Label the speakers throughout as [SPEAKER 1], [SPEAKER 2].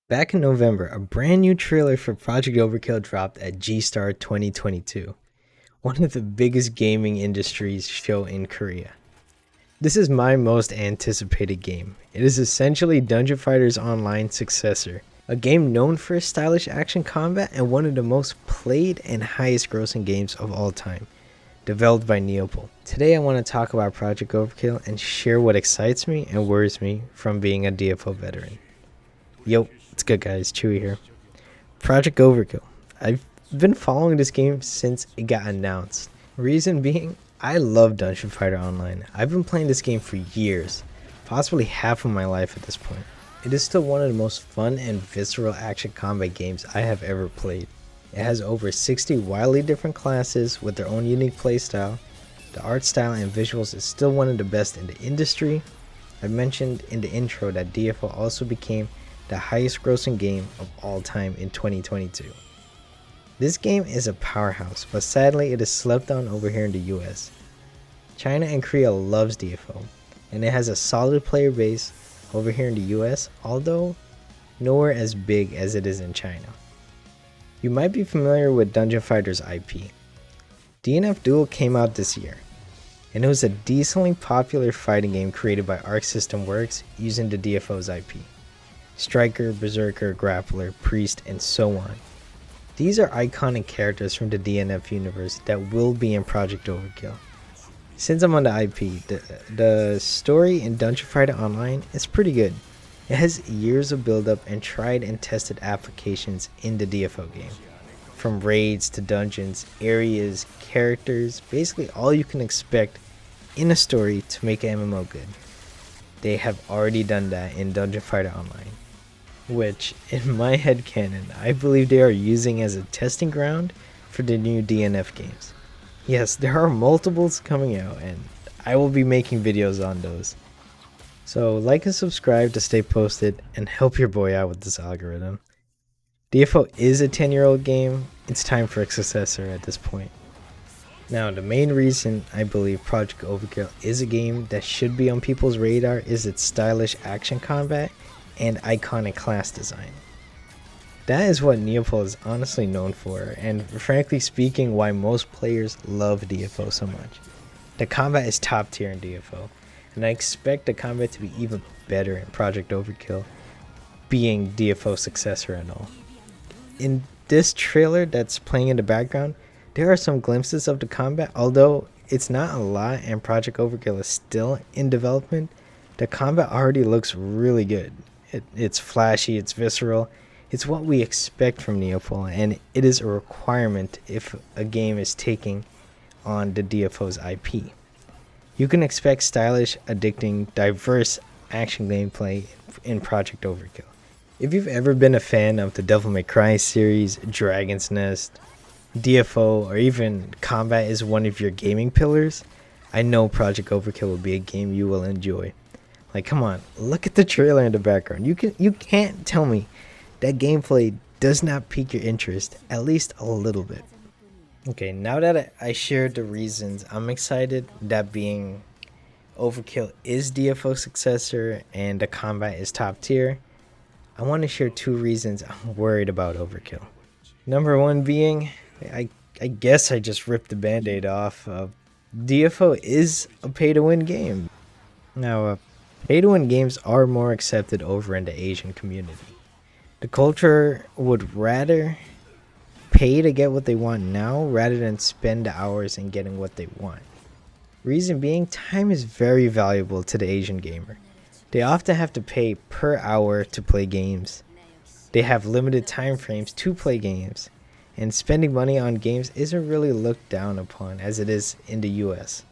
[SPEAKER 1] Back in November, a brand new trailer for Project Overkill dropped at GStar 2022, one of the biggest gaming industries show in Korea. This is my most anticipated game. It is essentially Dungeon Fighter's online successor, a game known for its stylish action combat and one of the most played and highest grossing games of all time, developed by Neople. Today I want to talk about Project Overkill and share what excites me and worries me from being a DFO veteran. Yo, what's good guys, Chewy here. Project Overkill. I've been following this game since it got announced. Reason being, I love Dungeon Fighter Online. I've been playing this game for years, possibly half of my life at this point. It is still one of the most fun and visceral action combat games I have ever played. It has over 60 wildly different classes with their own unique playstyle. The art style and visuals is still one of the best in the industry. I mentioned in the intro that DFO also became the highest grossing game of all time in 2022. This game is a powerhouse, but sadly it is slept on over here in the US. China and Korea loves DFO, and it has a solid player base over here in the US, although nowhere as big as it is in China. You might be familiar with Dungeon Fighter's IP. DnF Duel came out this year, and it was a decently popular fighting game created by Arc System Works using the DFO's IP. Striker, Berserker, Grappler, Priest, and so on. These are iconic characters from the DnF universe that will be in Project Overkill. Since I'm on the IP, the story in Dungeon Fighter Online is pretty good. It has years of build-up and tried and tested applications in the DFO game. From raids to dungeons, areas, characters, basically all you can expect in a story to make an MMO good. They have already done that in Dungeon Fighter Online, which in my headcanon I believe they are using as a testing ground for the new DnF games. Yes, there are multiples coming out and I will be making videos on those. So like and subscribe to stay posted and help your boy out with this algorithm. DFO is a 10-year-old game, it's time for a successor at this point. Now the main reason I believe Project Overkill is a game that should be on people's radar is its stylish action combat and iconic class design. That is what Neople is honestly known for, and frankly speaking why most players love DFO so much. The combat is top tier in DFO, and I expect the combat to be even better in Project Overkill, being DFO's successor and all. In this trailer that's playing in the background, there are some glimpses of the combat, although it's not a lot and Project Overkill is still in development. The combat already looks really good. It's flashy, it's visceral, it's what we expect from Neople, and it is a requirement if a game is taking on the DFO's IP. You can expect stylish, addicting, diverse action gameplay in Project Overkill. If you've ever been a fan of the Devil May Cry series, Dragon's Nest, DFO, or even combat is one of your gaming pillars, I know Project Overkill will be a game you will enjoy. Like, come on, look at the trailer in the background. You can't tell me that gameplay does not pique your interest, at least a little bit. Okay, now that I shared the reasons I'm excited, that being Overkill is DFO's successor and the combat is top tier, I want to share two reasons I'm worried about Overkill. Number one being, I guess I just ripped the band-aid off. DFO is a pay-to-win game. Now, pay-to-win games are more accepted over in the Asian community. The culture would rather pay to get what they want now rather than spend the hours in getting what they want. Reason being, time is very valuable to the Asian gamer. They often have to pay per hour to play games. They have limited time frames to play games, and spending money on games isn't really looked down upon as it is in the US.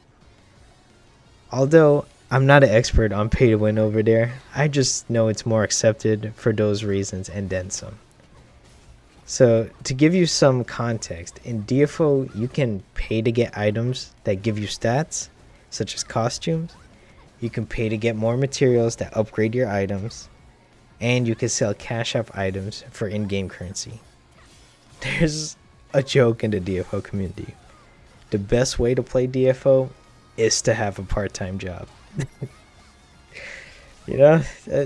[SPEAKER 1] Although I'm not an expert on pay to win over there, I just know it's more accepted for those reasons and then some. So to give you some context, in DFO you can pay to get items that give you stats, such as costumes. You can pay to get more materials that upgrade your items, and you can sell cash app items for in-game currency. There's a joke in the DFO community. The best way to play DFO is to have a part-time job. You know,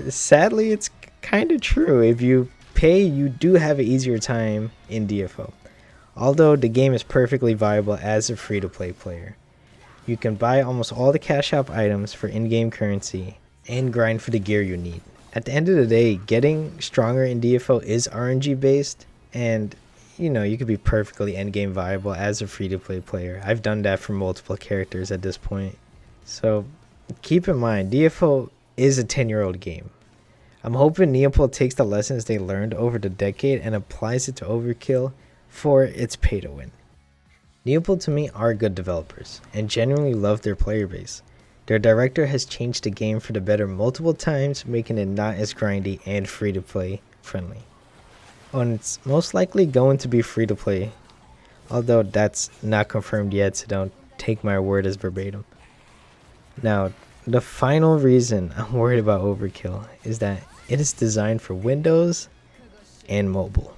[SPEAKER 1] sadly, it's kind of true. If you pay, you do have an easier time in DFO. Although the game is perfectly viable as a free-to-play player. You can buy almost all the cash shop items for in-game currency and grind for the gear you need. At the end of the day, getting stronger in DFO is RNG based, and you could be perfectly endgame viable as a free-to-play player. I've done that for multiple characters at this point. So keep in mind, DFO is a 10-year-old game. I'm hoping Neople takes the lessons they learned over the decade and applies it to Overkill for its pay to win. Neople to me are good developers and genuinely love their player base. Their director has changed the game for the better multiple times, making it not as grindy and free to play friendly. Oh, and it's most likely going to be free to play, although that's not confirmed yet, so don't take my word as verbatim. Now, the final reason I'm worried about Overkill is that it is designed for Windows and mobile.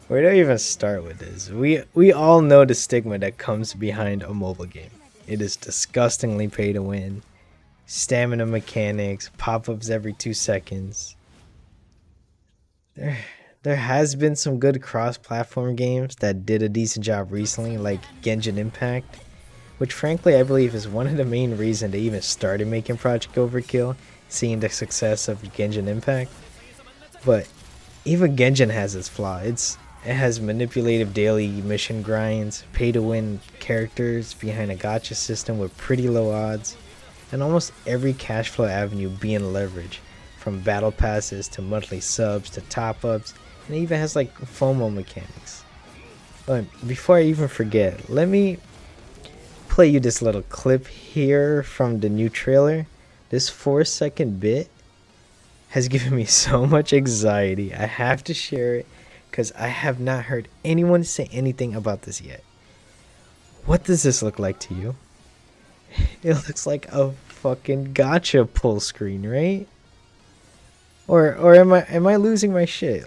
[SPEAKER 1] Where do I even start with this? We all know the stigma that comes behind a mobile game. It is disgustingly pay to win. Stamina mechanics, pop-ups every 2 seconds. There has been some good cross-platform games that did a decent job recently, like Genshin Impact, which frankly I believe is one of the main reasons they even started making Project Overkill, seeing the success of Genshin Impact. But even Genshin has its flaw. It has manipulative daily mission grinds, pay to win characters behind a gacha system with pretty low odds, and almost every cash flow avenue being leveraged, from battle passes to monthly subs to top ups, and it even has like FOMO mechanics. But before I even forget, let me play you this little clip here from the new trailer. This 4-second bit has given me so much anxiety. I have to share it because I have not heard anyone say anything about this yet. What does this look like to you? It looks like a fucking gacha pull screen, right? Or am I losing my shit?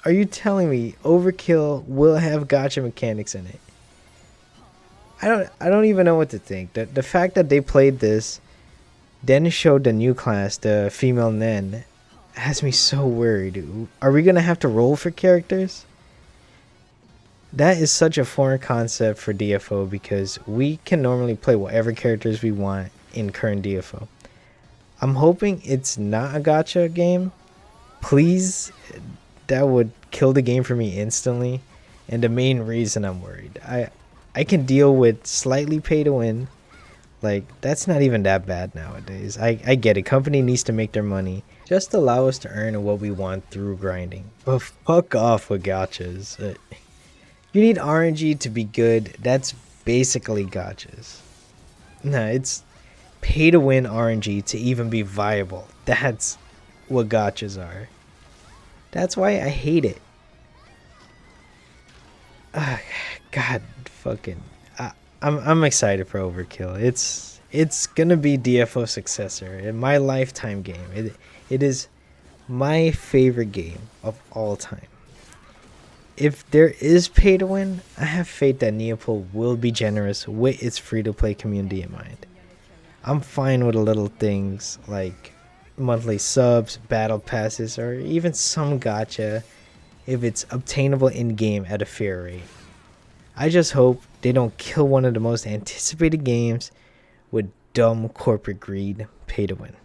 [SPEAKER 1] Are you telling me Overkill will have gacha mechanics in it? I don't even know what to think. The fact that they played this, then showed the new class, the female F.Nen, has me so worried. Are we gonna have to roll for characters? That is such a foreign concept for DFO because we can normally play whatever characters we want in current DFO. I'm hoping it's not a gacha game. Please, that would kill the game for me instantly. And the main reason I'm worried, I can deal with slightly pay to win. Like, that's not even that bad nowadays. I get it. Company needs to make their money. Just allow us to earn what we want through grinding. But fuck off with gachas. You need RNG to be good. That's basically gachas. Nah, it's pay to win RNG to even be viable. That's what gachas are. That's why I hate it. God fucking. I'm excited for Overkill. It's gonna be DFO Successor in my lifetime game. It is my favorite game of all time. If there is pay to win, I have faith that Neople will be generous with its free to play community in mind. I'm fine with little things like monthly subs, battle passes, or even some gacha if it's obtainable in game at a fair rate. I just hope they don't kill one of the most anticipated games with dumb corporate greed pay to win.